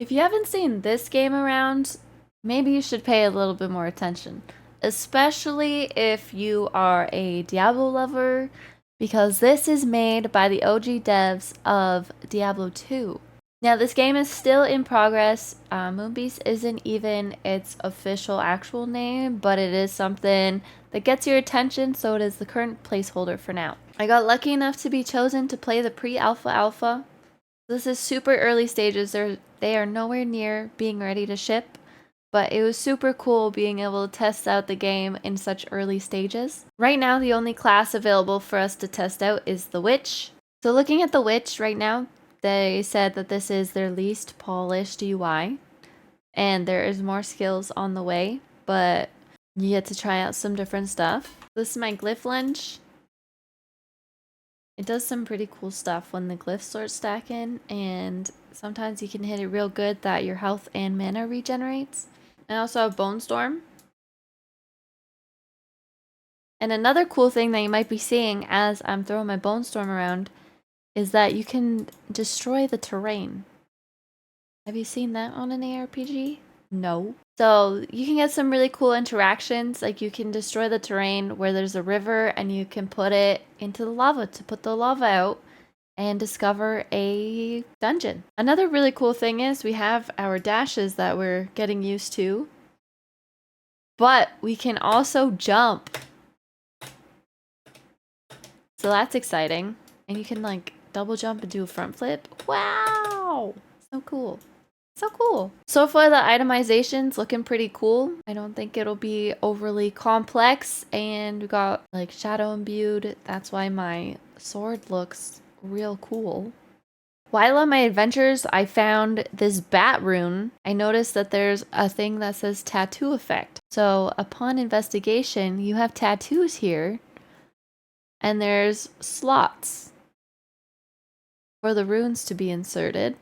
If you haven't seen this game around, maybe you should pay a little bit more attention. Especially if you are a Diablo lover, because this is made by the OG devs of Diablo 2. Now, this game is still in progress. Moonbeast isn't even its official actual name, but it is something that gets your attention, so it is the current placeholder for now. I got lucky enough to be chosen to play the pre-alpha. This is super early stages. They are nowhere near being ready to ship, but it was super cool being able to test out the game in such early stages. Right now, the only class available for us to test out is the Witch. So looking at the Witch right now, they said that this is their least polished UI, and there is more skills on the way, but you get to try out some different stuff. This is my glyph lunge. It does some pretty cool stuff when the glyphs start stacking, and sometimes you can hit it real good that your health and mana regenerates. And also have Bone Storm. And another cool thing that you might be seeing as I'm throwing my Bone Storm around is that you can destroy the terrain. Have you seen that on an ARPG? No. So you can get some really cool interactions, like you can destroy the terrain where there's a river and you can put it into the lava to put the lava out and discover a dungeon. Another really cool thing is we have our dashes that we're getting used to, but we can also jump. So that's exciting. And you can like double jump and do a front flip. Wow! So cool. So cool. So far the itemization's looking pretty cool. I don't think it'll be overly complex, and we got like shadow imbued. That's why my sword looks real cool. While on my adventures, I found this bat rune. I noticed that there's a thing that says tattoo effect. So upon investigation, you have tattoos here, and there's slots for the runes to be inserted.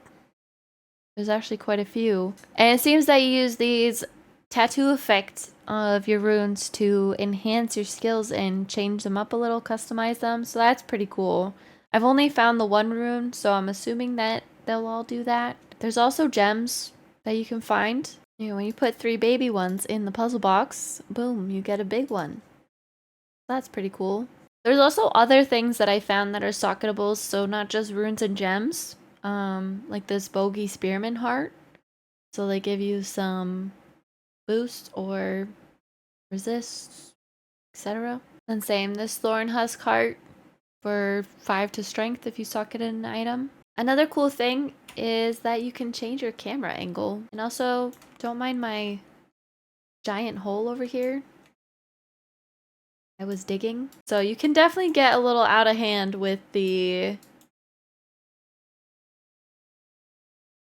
There's actually quite a few. And it seems that you use these tattoo effects of your runes to enhance your skills and change them up a little, customize them. So that's pretty cool. I've only found the one rune, so I'm assuming that they'll all do that. There's also gems that you can find. You know, when you put 3 baby ones in the puzzle box, boom, you get a big one. That's pretty cool. There's also other things that I found that are socketables, so not just runes and gems. Like this bogey spearman heart. So they give you some boost or resist, etc. And same, this thorn husk heart for 5 to strength if you socket in an item. Another cool thing is that you can change your camera angle. And also, don't mind my giant hole over here. I was digging. So you can definitely get a little out of hand with the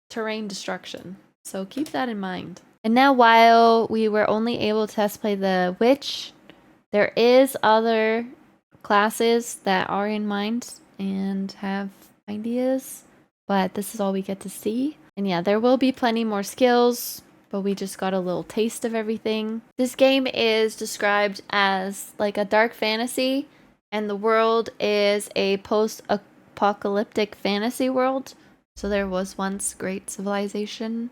terrain destruction. So keep that in mind. And now, while we were only able to test play the Witch, there is other classes that are in mind and have ideas, but this is all we get to see. And yeah, there will be plenty more skills, but we just got a little taste of everything. This game is described as like a dark fantasy, and the world is a post-apocalyptic fantasy world. So there was once great civilization,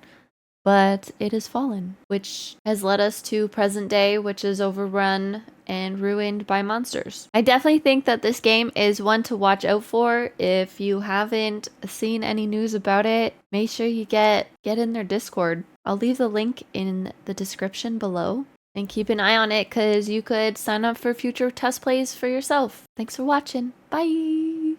but it has fallen, which has led us to present day, which is overrun and ruined by monsters. I definitely think that this game is one to watch out for. If you haven't seen any news about it, make sure you get in their Discord. I'll leave the link in the description below, and keep an eye on it because you could sign up for future test plays for yourself. Thanks for watching. Bye!